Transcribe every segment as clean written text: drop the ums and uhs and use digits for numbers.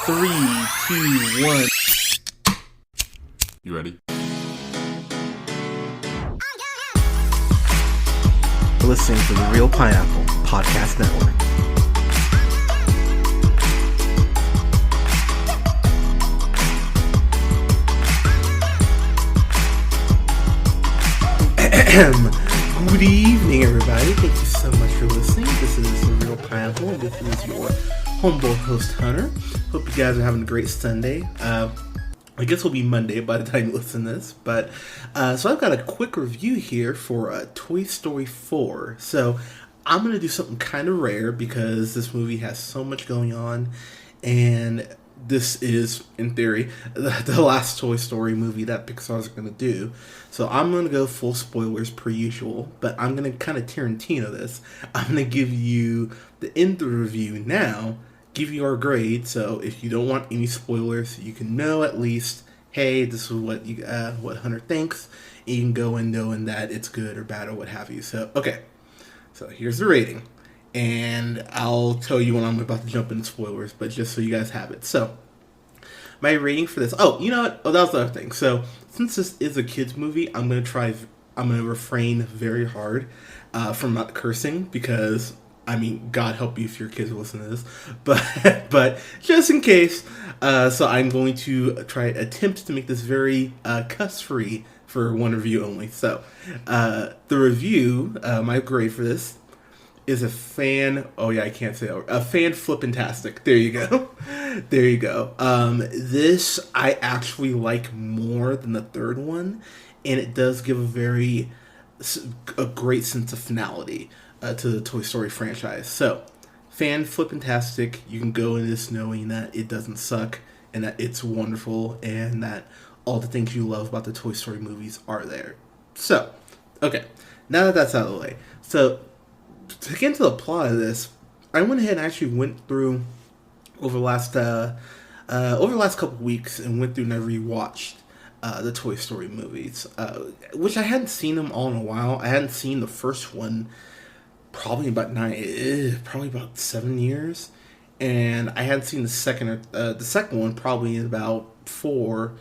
3, 2, 1. You ready? You're listening to the Real Pineapple Podcast Network. Good evening, everybody. Thank you so much for listening. This is the Real Pineapple, and this is your homeboy host, Hunter. Hope you guys are having a great Sunday. I guess it'll be Monday by the time you listen to this, but so I've got a quick review here for Toy Story 4. So I'm going to do something kind of rare because this movie has so much going on, and this is, in theory, the last Toy Story movie that Pixar's going to do. So I'm going to go full spoilers per usual, but I'm going to kind of Tarantino this. I'm going to give you the end of the review now, give you our grade, so if you don't want any spoilers, you can know at least, hey, this is what Hunter thinks, and you can go in knowing that it's good or bad or what have you. So, okay, so here's the rating, and I'll tell you when I'm about to jump into spoilers, but just so you guys have it. So, my rating for this, that was the other thing. So, since this is a kid's movie, I'm going to refrain very hard from not cursing, because God help you if your kids listen to this, but just in case, so I'm going to attempt to make this very cuss-free for one review only. So, the review, my grade for this is a fan flippintastic. There you go. There you go. This I actually like more than the third one, and it does give a great sense of finality to the Toy Story franchise. So, fan flippintastic. You can go in this knowing that it doesn't suck and that it's wonderful and that all the things you love about the Toy Story movies are there. So, okay, now that that's out of the way, so to get into the plot of this, I went ahead and actually went through over the last couple weeks and went through and I rewatched the Toy Story movies, which I hadn't seen them all in a while. I hadn't seen the first one probably about 7 years, and I hadn't seen the second one probably in about 4,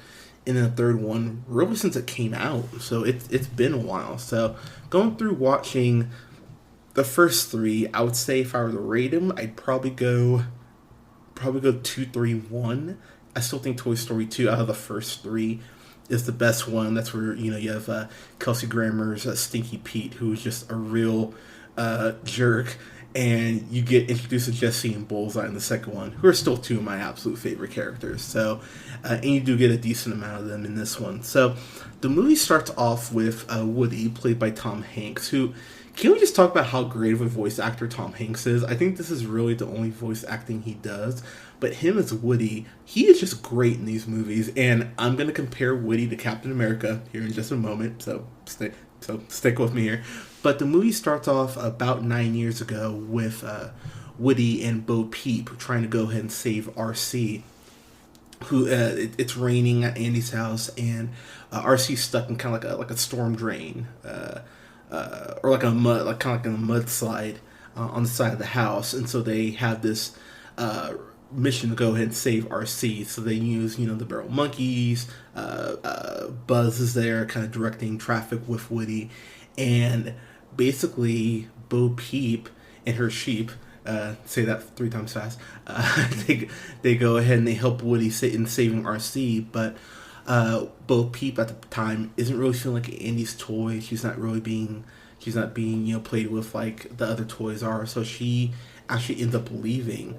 and then the third one really since it came out. So it's been a while. So going through watching the first 3, I would say if I were to rate them, I'd probably go 2, 3, 1. I still think Toy Story 2 out of the first 3 is the best one. That's where you have Kelsey Grammer's Stinky Pete, who's just a real jerk, and you get introduced to Jessie and Bullseye in the second one, who are still 2 of my absolute favorite characters. So, and you do get a decent amount of them in this one. So, the movie starts off with Woody, played by Tom Hanks, who, can we just talk about how great of a voice actor Tom Hanks is? I think this is really the only voice acting he does. But him as Woody, he is just great in these movies. And I'm going to compare Woody to Captain America here in just a moment. So stick with me here. But the movie starts off about 9 years ago with Woody and Bo Peep trying to go ahead and save RC. Who it's raining at Andy's house, and RC's stuck in kind of like a storm drain. Or like a mudslide on the side of the house, and so they have this mission to go ahead and save RC. So they use the Barrel Monkeys. Buzz is there, kind of directing traffic with Woody, and basically Bo Peep and her sheep. Say that 3 times fast. They go ahead and they help Woody in saving RC, but Bo Peep at the time isn't really feeling like Andy's toy. She's not being played with like the other toys are. So she actually ends up leaving,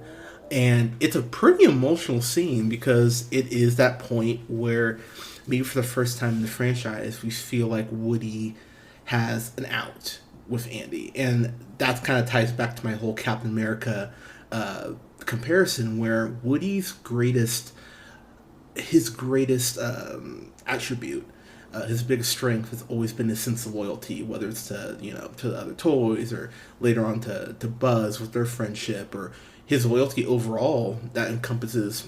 and it's a pretty emotional scene because it is that point where maybe for the first time in the franchise we feel like Woody has an out with Andy, and that kind of ties back to my whole Captain America comparison, where Woody's greatest attribute, his biggest strength has always been his sense of loyalty, whether it's to the other toys or later on to Buzz with their friendship, or his loyalty overall that encompasses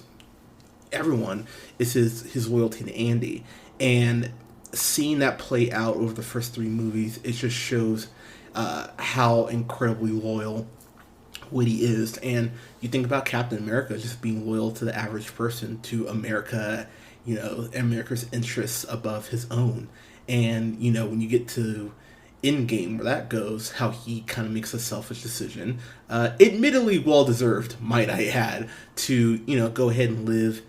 everyone is his loyalty to Andy. And seeing that play out over the first 3 movies, it just shows how incredibly loyal Woody is. And you think about Captain America just being loyal to the average person, to America, America's interests above his own. And, when you get to Endgame, where that goes, how he kind of makes a selfish decision, admittedly well-deserved, might I add, to, go ahead and live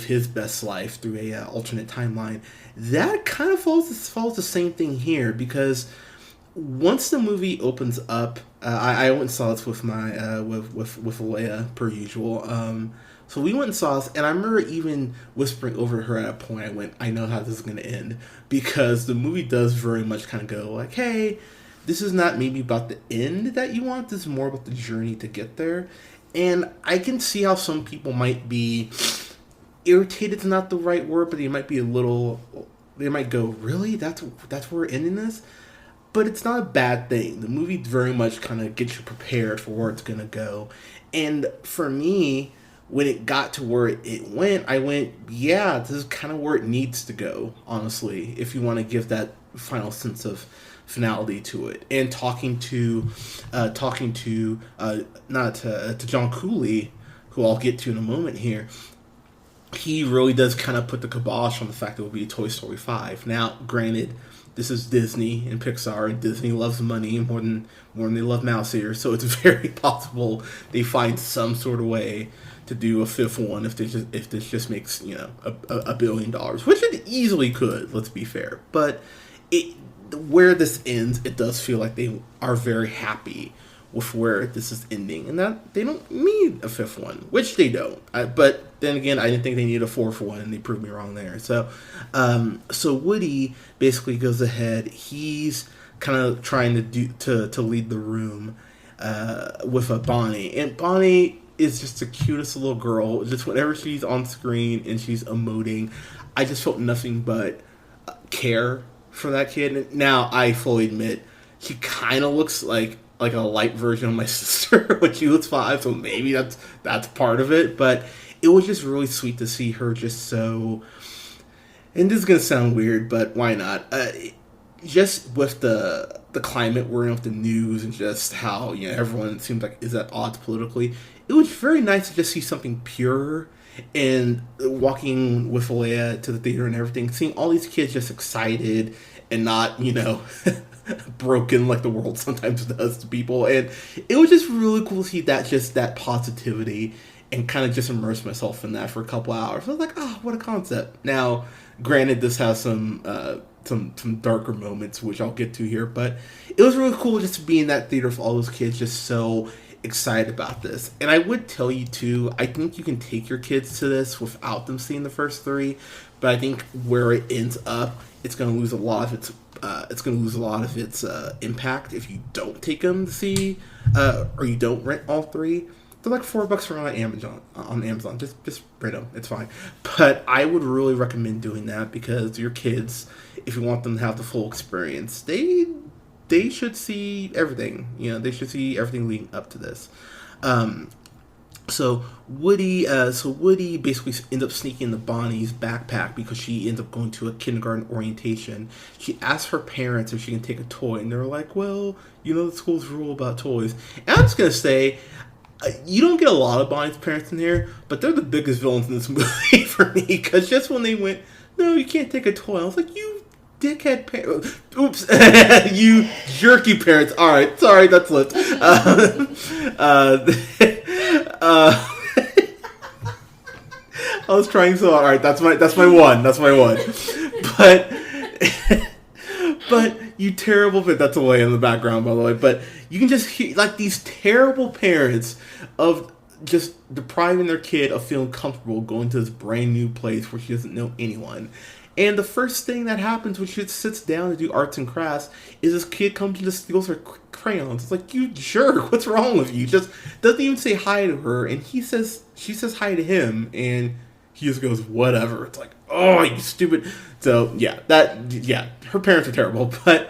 his best life through a alternate timeline. That kind of follows the same thing here, because once the movie opens up, I went and saw this with my with Leia per usual. So we went and saw this, and I remember even whispering over to her at a point. I know how this is going to end, because the movie does very much kind of go like, hey, this is not maybe about the end that you want. This is more about the journey to get there. And I can see how some people might be irritated is not the right word, but they might be they might go, really? That's where we're ending this? But it's not a bad thing. The movie very much kind of gets you prepared for where it's going to go. And for me, when it got to where it went, I went, yeah, this is kind of where it needs to go, honestly, if you want to give that final sense of finality to it. And talking to John Cooley, who I'll get to in a moment here, he really does kind of put the kibosh on the fact that it will be a Toy Story 5. Now, granted, this is Disney and Pixar, and Disney loves money more than they love mouse ears, so it's very possible they find some sort of way to do a fifth one if this just makes $1 billion, which it easily could. Let's be fair, but where this ends, it does feel like they are very happy with where this is ending, and that they don't need a fifth one, which they don't. But then again, I didn't think they needed a fourth one, and they proved me wrong there. So Woody basically goes ahead. He's kind of trying to lead the room with a Bonnie, and Bonnie is just the cutest little girl. Just whenever she's on screen and she's emoting, I just felt nothing but care for that kid. And now I fully admit she kind of looks like a light version of my sister when she was 5, so maybe that's part of it. But it was just really sweet to see her just so, and this is gonna sound weird, but why not? Just with the climate we're in with the news, and just how everyone seems like is at odds politically, it was very nice to just see something pure. And walking with Leia to the theater and everything, seeing all these kids just excited and not broken like the world sometimes does to people. And it was just really cool to see that positivity, and kind of just immerse myself in that for a couple hours. I was like, oh, what a concept. Now, granted, this has some darker moments, which I'll get to here, but it was really cool just to be in that theater with all those kids just so excited about this. And I would tell you too, I think you can take your kids to this without them seeing the first 3, but I think where it ends up, it's going to lose a lot of its impact if you don't take them to see, or you don't rent all 3. They're like $4 for on Amazon. Just rent them. It's fine. But I would really recommend doing that, because your kids, if you want them to have the full experience, they should see everything. They should see everything leading up to this. So Woody basically ends up sneaking into Bonnie's backpack because she ends up going to a kindergarten orientation. She asks her parents if she can take a toy, and they're like, well, the school's rule about toys. And I'm just going to say, you don't get a lot of Bonnie's parents in here, but they're the biggest villains in this movie for me, because just when they went, no, you can't take a toy, I was like, you dickhead parents. Oops. You jerky parents. All right, sorry, that's lit. I was trying so hard. All right, that's my one. But you terrible, but that's away in the background, by the way. But you can just hear like these terrible parents of just depriving their kid of feeling comfortable going to this brand new place where she doesn't know anyone. And the first thing that happens when she sits down to do arts and crafts is this kid comes and just steals her crayons. It's like, you jerk, what's wrong with you? Just doesn't even say hi to her, and she says hi to him, and he just goes, whatever. It's like, oh, you stupid. So, her parents are terrible, but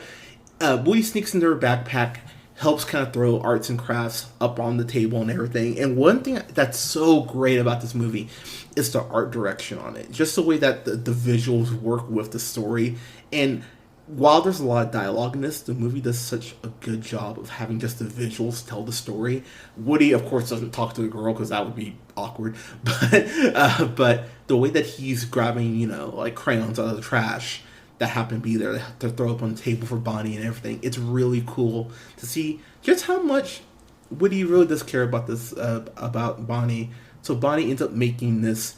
Woody sneaks into her backpack, helps kind of throw arts and crafts up on the table and everything. And one thing that's so great about this movie is the art direction on it. Just the way that the visuals work with the story. And while there's a lot of dialogue in this, the movie does such a good job of having just the visuals tell the story. Woody, of course, doesn't talk to the girl because that would be awkward. But the way that he's grabbing, like crayons out of the trash that happen to be there to throw up on the table for Bonnie and everything, it's really cool to see just how much Woody really does care about this, about Bonnie. So Bonnie ends up making this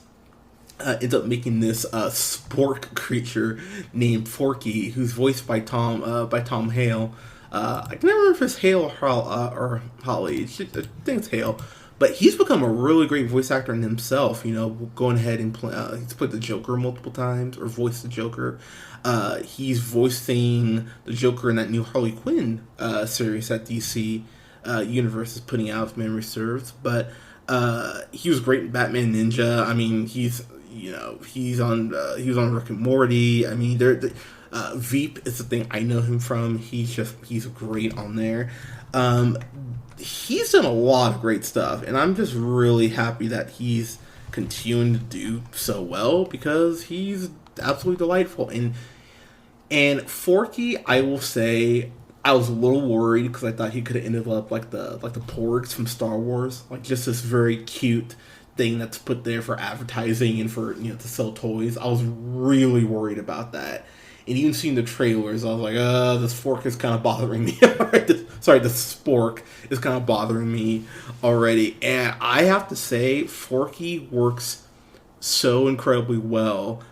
spork creature named Forky, who's voiced by Tom Hale. I can never remember if it's Hale or Holly. I think it's Hale, but he's become a really great voice actor in himself. Going ahead and he's played the Joker multiple times, or voiced the Joker. He's voicing the Joker in that new Harley Quinn series that DC Universe is putting out, if memory serves. But he was great in Batman Ninja. I mean, he was on Rick and Morty. I mean, Veep is the thing I know him from. He's great on there. He's done a lot of great stuff, and I'm just really happy that he's continuing to do so well, because he's absolutely delightful. And Forky, I will say, I was a little worried because I thought he could have ended up like the Porgs from Star Wars, like just this very cute thing that's put there for advertising and for to sell toys. I was really worried about that, and even seeing the trailers, I was like, this fork is kind of bothering me. The spork is kind of bothering me already, and I have to say, Forky works so incredibly well.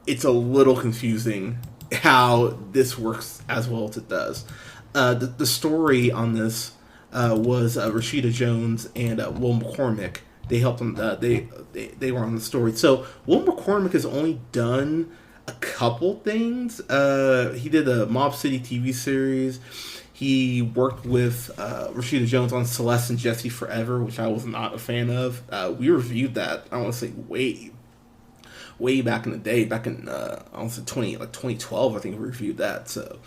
It's a little confusing how this works as well as it does. The story on this was Rashida Jones and Will McCormick. They helped them. They were on the story. So Will McCormick has only done a couple things. He did a Mob City TV series. He worked with Rashida Jones on Celeste and Jesse Forever, which I was not a fan of. We reviewed that, I want to say, way back in the day, back in 2012, I think we reviewed that. So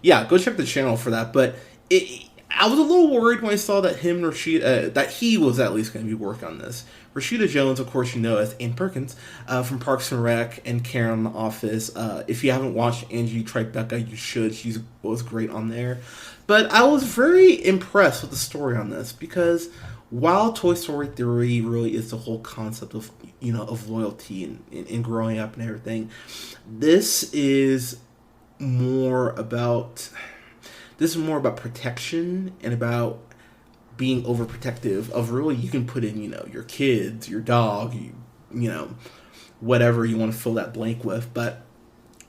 yeah, go check the channel for that. But I was a little worried when I saw that him and Rashida, that he was at least going to be working on this. Rashida Jones, of course, as Ann Perkins from Parks and Rec and Karen on The Office. If you haven't watched Angie Tribeca, you should. She was great on there. But I was very impressed with the story on this, because while Toy Story 3 really is the whole concept of of loyalty and growing up and everything, this is more about protection and about being overprotective of, really, you can put in your kids, your dog, whatever you want to fill that blank with. But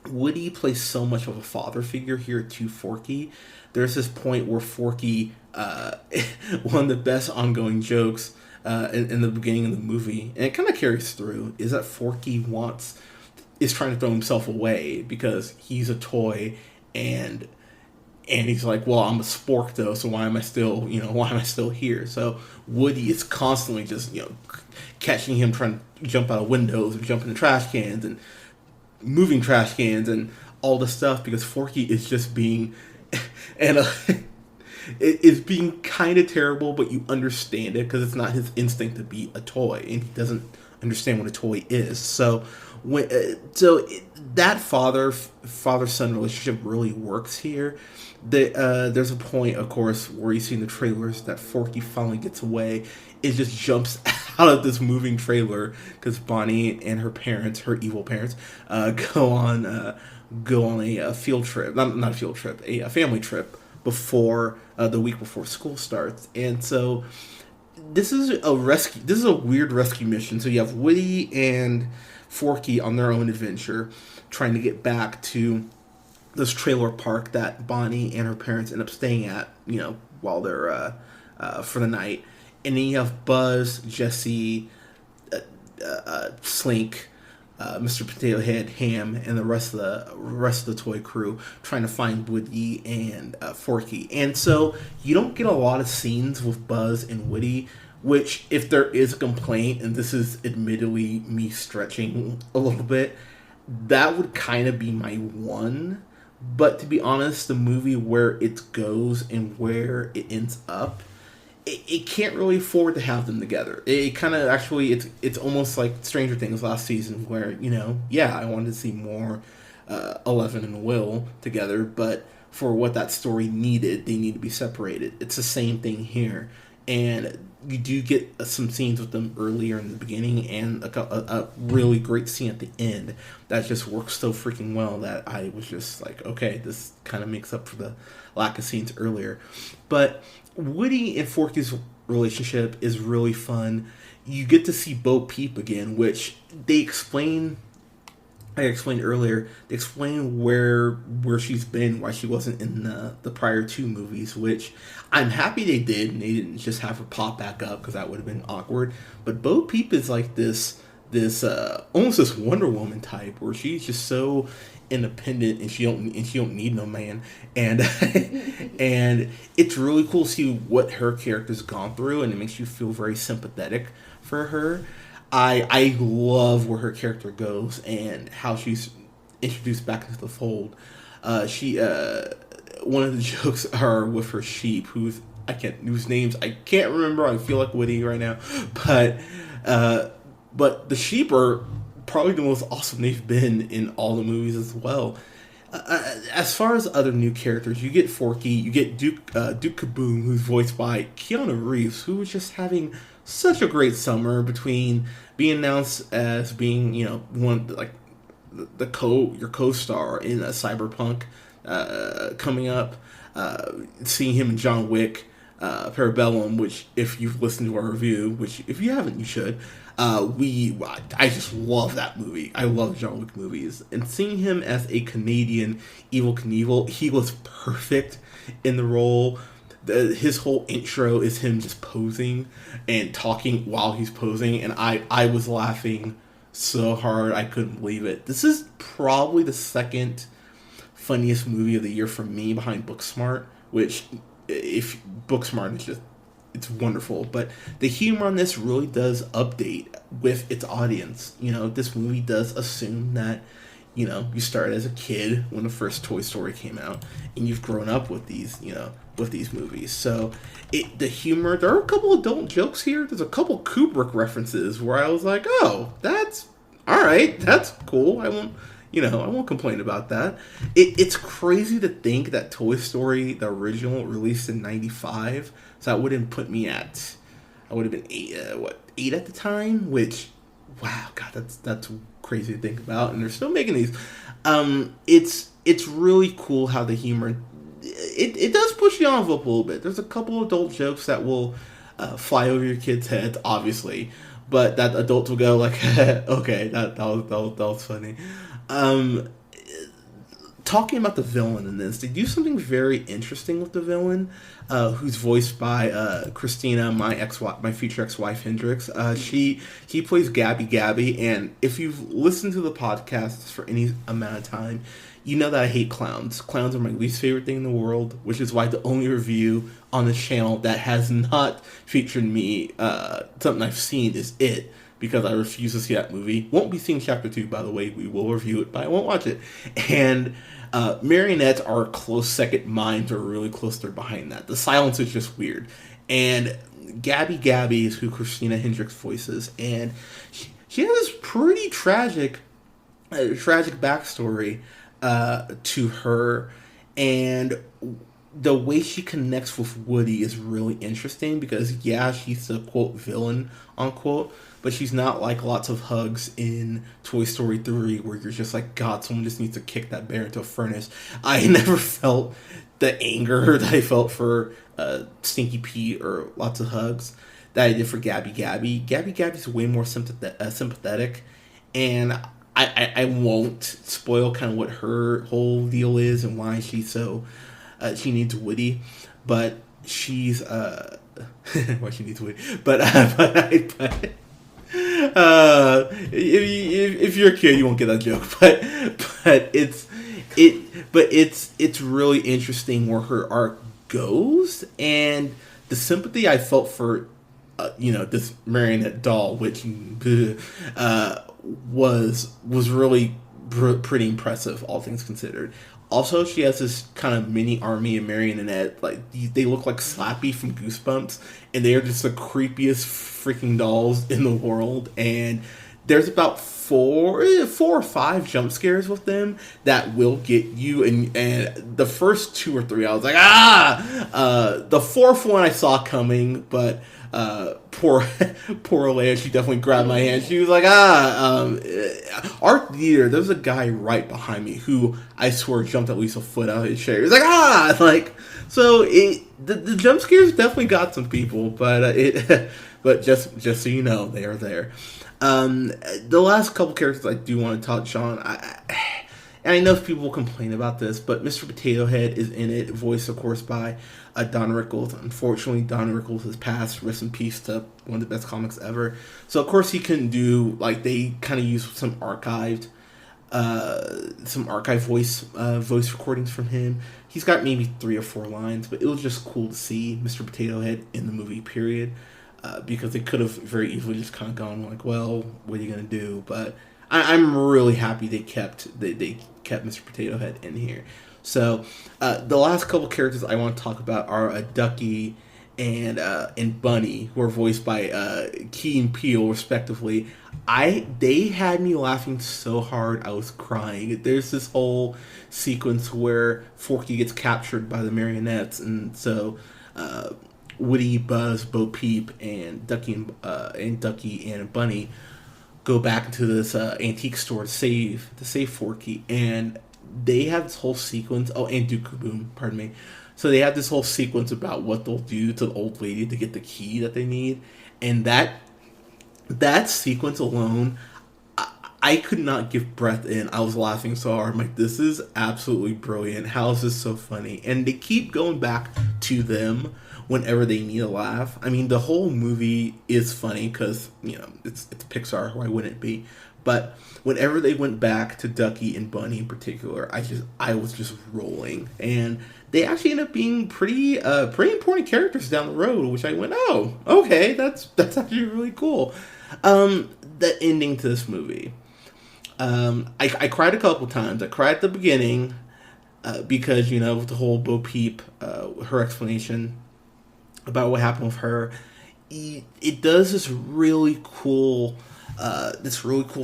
Woody plays so much of a father figure here to Forky. There's this point where Forky, one of the best ongoing jokes in the beginning of the movie, and it kind of carries through, is that Forky is trying to throw himself away because he's a toy, and he's like, well, I'm a spork though, so why am I still here? So Woody is constantly just catching him trying to jump out of windows or jump into trash cans and moving trash cans and all this stuff, because Forky is just being and it is being kind of terrible, but you understand it because it's not his instinct to be a toy, and he doesn't understand what a toy is. So that father-son relationship really works here. There's a point, of course, where you see in the trailers that Forky finally gets away. It just jumps out of this moving trailer because Bonnie and her parents, her evil parents, go on a field trip, not a field trip, a family trip before the week before school starts. And so this is a weird rescue mission. So you have Woody and Forky on their own adventure trying to get back to this trailer park that Bonnie and her parents end up staying at, while they're for the night. And then you have Buzz, Jesse, Slink, Mr. Potato Head, Ham, and the rest of the toy crew trying to find Woody and Forky. And so you don't get a lot of scenes with Buzz and Woody, which, if there is a complaint, and this is admittedly me stretching a little bit, that would kind of be my one. But to be honest, the movie, where it goes and where it ends up, it can't really afford to have them together. It kind of actually, it's almost like Stranger Things last season, where, I wanted to see more Eleven and Will together, but for what that story needed, they need to be separated. It's the same thing here, and you do get some scenes with them earlier in the beginning, and a really great scene at the end that just works so freaking well that I was just like, okay, this kind of makes up for the lack of scenes earlier. But Woody and Forky's relationship is really fun. You get to see Bo Peep again, which they explain. I explained earlier. They explain where she's been, why she wasn't in the prior two movies, which I'm happy they did, and they didn't just have her pop back up because that would have been awkward. But Bo Peep is like this almost this Wonder Woman type, where she's just so independent and she don't need no man, and and it's really cool to see what her character's gone through, and it makes you feel very sympathetic for her. I love where her character goes and how she's introduced back into the fold. She one of the jokes are with her sheep, whose names I can't remember. I feel like Woody right now, but the sheep are probably the most awesome they've been in all the movies as well. As far as other new characters, you get Forky, you get Duke Caboom, who's voiced by Keanu Reeves, who was just having such a great summer between being announced as being, one like your co-star in a Cyberpunk coming up, seeing him in John Wick, Parabellum, which if you've listened to our review, which if you haven't, you should. I just love that movie. I love John Wick movies, and seeing him as a Canadian Evel Knievel, he was perfect in the role. His whole intro is him just posing and talking while he's posing, and I was laughing so hard I couldn't believe it. This is probably the second funniest movie of the year for me, behind Booksmart, which, if Booksmart is just, it's wonderful, but the humor on this really does update with its audience. This movie does assume that, you started as a kid when the first Toy Story came out, and you've grown up with these, with these movies. So, the humor, there are a couple adult jokes here. There's a couple Kubrick references where I was like, oh, that's alright, that's cool. I won't complain about that. It's crazy to think that Toy Story, the original, released in 95, so that wouldn't put me at, I would have been 8 at the time, which, wow, God, that's crazy to think about, and they're still making these. It's really cool how the humor, it does push the envelope a little bit. There's a couple adult jokes that will fly over your kids' heads, obviously, but that adults will go like, okay, that was funny. Talking about the villain in this, they do something very interesting with the villain, who's voiced by Christina, my future ex-wife Hendricks. She plays Gabby, and if you've listened to the podcast for any amount of time, you know that I hate clowns. Clowns are my least favorite thing in the world, which is why the only review on this channel that has not featured me, something I've seen, is It, because I refuse to see that movie. Won't be seeing Chapter 2, by the way. We will review it, but I won't watch it. And marionettes are a close second. Mimes are really close there behind that. The silence is just weird. And Gabby is who Christina Hendricks voices, and she has this pretty tragic backstory to her, and the way she connects with Woody is really interesting, because yeah, she's the quote villain unquote, but she's not like lots of hugs in Toy Story 3 where you're just like, God, someone just needs to kick that bear into a furnace. I never felt the anger that I felt for Stinky Pete or lots of hugs that I did for Gabby. Gabby's way more sympathetic, and I won't spoil kind of what her whole deal is and why she's so she needs Woody, but she's why she needs Woody, but if you're a kid, you won't get that joke, but it's really interesting where her arc goes, and the sympathy I felt for this marionette doll, which was really pretty impressive, all things considered. Also, she has this kind of mini army of marionette. Like, they look like Slappy from Goosebumps, and they are just the creepiest freaking dolls in the world. And there's about four or five jump scares with them that will get you, and the first two or three I was like, the fourth one I saw coming, but poor Leia, she definitely grabbed my hand. She was like, our theater, there's a guy right behind me who I swear jumped at least a foot out of his chair. He was like, so the jump scares definitely got some people, but but just so you know, they are there. The last couple characters I do want to touch on, and I know people complain about this, but Mr. Potato Head is in it, voiced, of course, by Don Rickles. Unfortunately, Don Rickles has passed. Rest in peace to one of the best comics ever. So, of course, he couldn't do, like, they kind of used some archived voice recordings from him. He's got maybe 3 or 4 lines, but it was just cool to see Mr. Potato Head in the movie, period. Because they could have very easily just kind of gone like, well, what are you going to do? But I'm really happy they kept Mr. Potato Head in here. So the last couple characters I want to talk about are Ducky and Bunny, who are voiced by Key and Peele, respectively. They had me laughing so hard I was crying. There's this whole sequence where Forky gets captured by the marionettes, and so Woody, Buzz, Bo Peep, and Ducky and Bunny go back into this antique store to save Forky, and they have this whole sequence. Oh, and Duke Caboom, pardon me. So they have this whole sequence about what they'll do to the old lady to get the key that they need, and that sequence alone, I could not give breath in. I was laughing so hard. I'm like, this is absolutely brilliant. How is this so funny? And they keep going back to them whenever they need a laugh. I mean, the whole movie is funny because, it's Pixar. Why wouldn't it be? But whenever they went back to Ducky and Bunny in particular, I was just rolling. And they actually end up being pretty important characters down the road, which I went, oh, okay, that's actually really cool. The ending to this movie. I cried a couple times. I cried at the beginning because, with the whole Bo Peep, her explanation about what happened with her. It does this really cool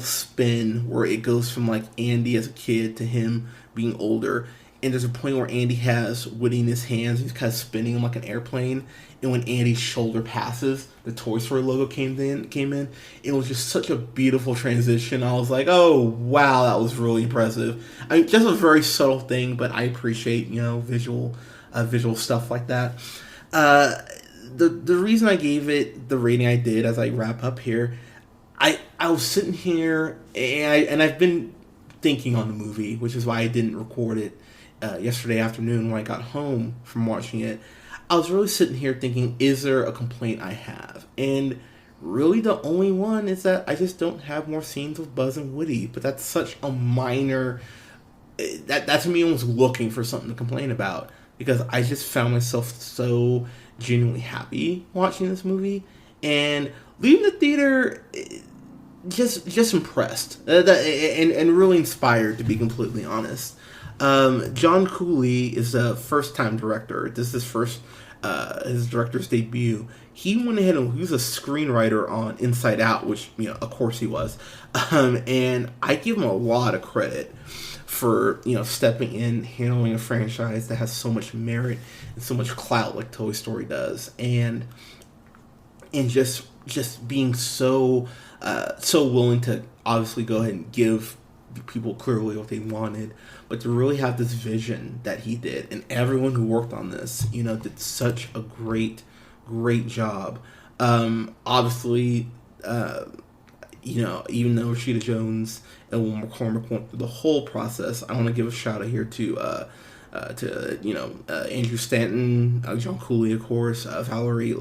spin where it goes from like Andy as a kid to him being older, and there's a point where Andy has Woody in his hands. He's kind of spinning him like an airplane, and when Andy's shoulder passes, the Toy Story logo came in. It was just such a beautiful transition. I was like, oh wow, that was really impressive. I mean, just a very subtle thing, but I appreciate visual stuff like that. The reason I gave it the rating I did, as I wrap up here, I was sitting here and I've been thinking on the movie, which is why I didn't record it yesterday afternoon when I got home from watching it. I was really sitting here thinking, is there a complaint I have? And really the only one is that I just don't have more scenes with Buzz and Woody. But that's such a minor... That's me almost looking for something to complain about, because I just found myself so genuinely happy watching this movie, and leaving the theater just impressed and really inspired, to be completely honest. John Cooley is a first-time director. This is his first his director's debut. He went ahead and he was a screenwriter on Inside Out, which of course he was, and I give him a lot of credit for stepping in, handling a franchise that has so much merit and so much clout like Toy Story does, and just being so willing to obviously go ahead and give people clearly what they wanted, but to really have this vision that he did, and everyone who worked on this did such a great job. Obviously, even though Rashida Jones and Will McCormick went through the whole process, I want to give a shout out here to Andrew Stanton, John Cooley, of course, Valerie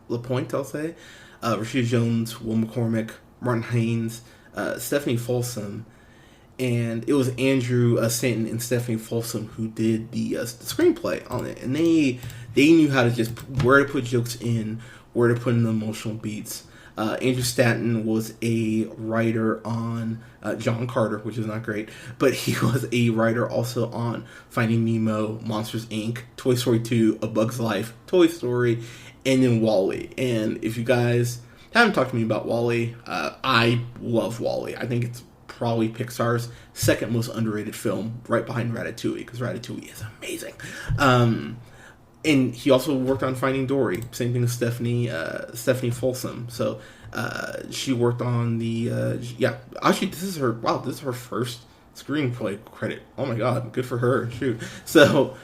LaPointe, I'll say, Rashida Jones, Will McCormick, Martin Haynes, Stephanie Folsom, and it was Andrew Stanton and Stephanie Folsom who did the screenplay on it, and they knew how to just where to put jokes in, where to put in the emotional beats. Andrew Stanton was a writer on John Carter, which is not great, but he was a writer also on Finding Nemo, Monsters, Inc., Toy Story 2, A Bug's Life, Toy Story, and then WALL-E. And if you guys haven't talked to me about WALL-E. I love WALL-E. I think it's probably Pixar's second most underrated film, right behind Ratatouille, because Ratatouille is amazing. And he also worked on Finding Dory. Same thing with Stephanie Folsom. So she worked on the Actually, this is her first screenplay credit. Oh my god, good for her. Shoot. So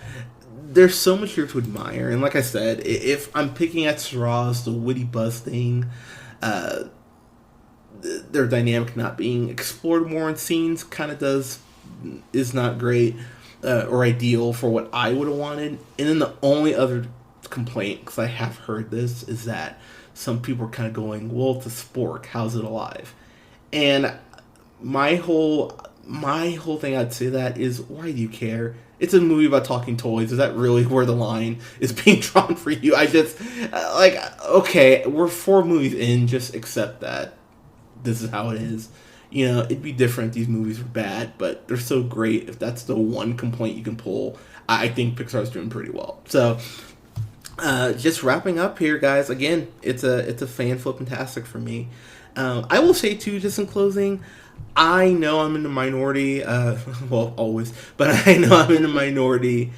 there's so much here to admire, and like I said, if I'm picking at straws, the witty buzz thing, their dynamic not being explored more in scenes kind of is not great or ideal for what I would have wanted. And then the only other complaint, because I have heard this, is that some people are kind of going, well, it's a spork, how's it alive? And my whole thing I'd say that is, why do you care? It's a movie about talking toys. Is that really where the line is being drawn for you? I just, okay, we're 4 movies in, just accept that this is how it is. You know, it'd be different if these movies were bad, but they're so great. If that's the one complaint you can pull, I think Pixar's doing pretty well. So, just wrapping up here, guys. Again, it's a fan flip-tastic for me. I will say, too, just in closing, I know I'm in the minority, well, always, but I know I'm in the minority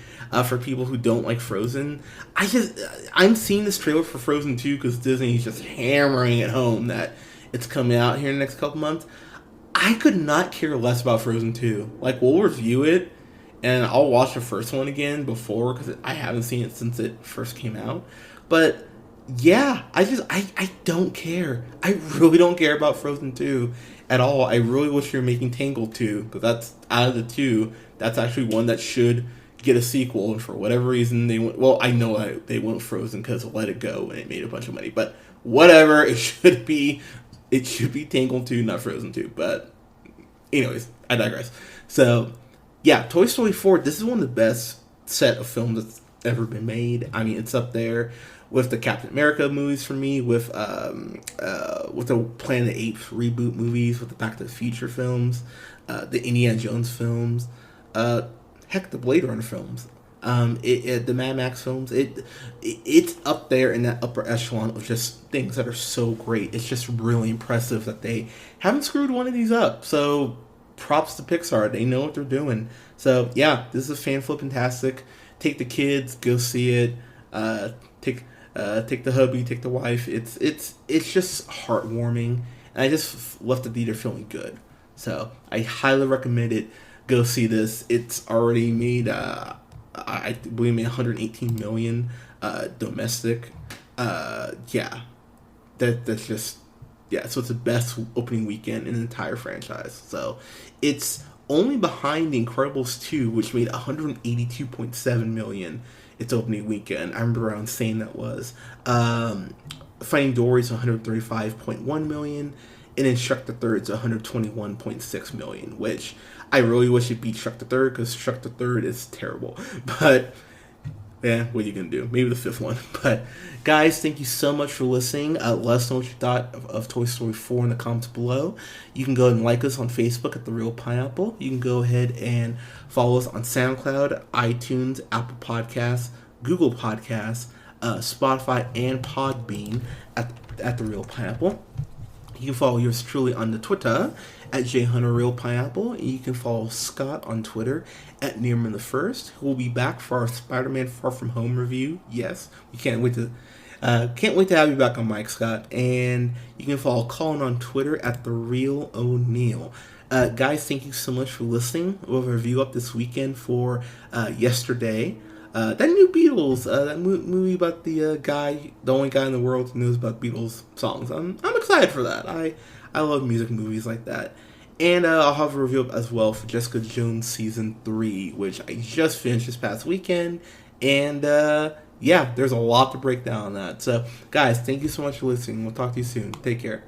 for people who don't like Frozen. I'm seeing this trailer for Frozen 2 because Disney's just hammering it home that it's coming out here in the next couple months. I could not care less about Frozen 2. Like, we'll review it, and I'll watch the first one again before, because I haven't seen it since it first came out. But yeah, I don't care. I really don't care about Frozen 2 at all. I really wish you were making Tangled 2, because that's, out of the 2, that's actually one that should get a sequel, and for whatever reason they went, well, I know they went Frozen because of Let It Go, and it made a bunch of money, but whatever, it should be Tangled 2, not Frozen 2, but anyways, I digress. So, yeah, Toy Story 4, this is one of the best set of films that's ever been made. I mean, it's up there with the Captain America movies for me, with the Planet of the Apes reboot movies, with the Back to the Future films, the Indiana Jones films, heck, the Blade Runner films, the Mad Max films. It's up there in that upper echelon of just things that are so great. It's just really impressive that they haven't screwed one of these up. So props to Pixar. They know what they're doing. So yeah, this is a fan flip-tastic. Take the kids, go see it. Take the hubby, take the wife. It's just heartwarming, and I just left the theater feeling good. So I highly recommend it. Go see this. It's already made, I believe, made 118 million domestic. Yeah, that's just, yeah. So it's the best opening weekend in the entire franchise. So it's only behind The Incredibles 2, which made 182.7 million its opening weekend. I remember how insane that was. Finding Dory's 135.1 million, and then Shrek the Third's 121.6 million, which I really wish it beat Shrek the Third, because Shrek the Third is terrible. But yeah, what are you gonna do? Maybe the 5th one. But guys, thank you so much for listening. Let us know what you thought of Toy Story 4 in the comments below. You can go ahead and like us on Facebook at The Real Pineapple. You can go ahead and follow us on SoundCloud, iTunes, Apple Podcasts, Google Podcasts, Spotify, and Podbean at The Real Pineapple. You can follow yours truly on the Twitter at JHunterRealPineapple. You can follow Scott on Twitter at Nearmanthefirst, who will be back for our Spider-Man Far From Home review. Yes, we can't wait to have you back on Mike, Scott. And you can follow Colin on Twitter at TheReelOneal. Guys, thank you so much for listening. We'll have a review up this weekend for Yesterday. That new Beatles, that movie about the only guy in the world who knows about Beatles songs. I'm excited for that. I love music movies like that. And I'll have a review up as well for Jessica Jones Season 3, which I just finished this past weekend. And yeah, there's a lot to break down on that. So, guys, thank you so much for listening. We'll talk to you soon. Take care.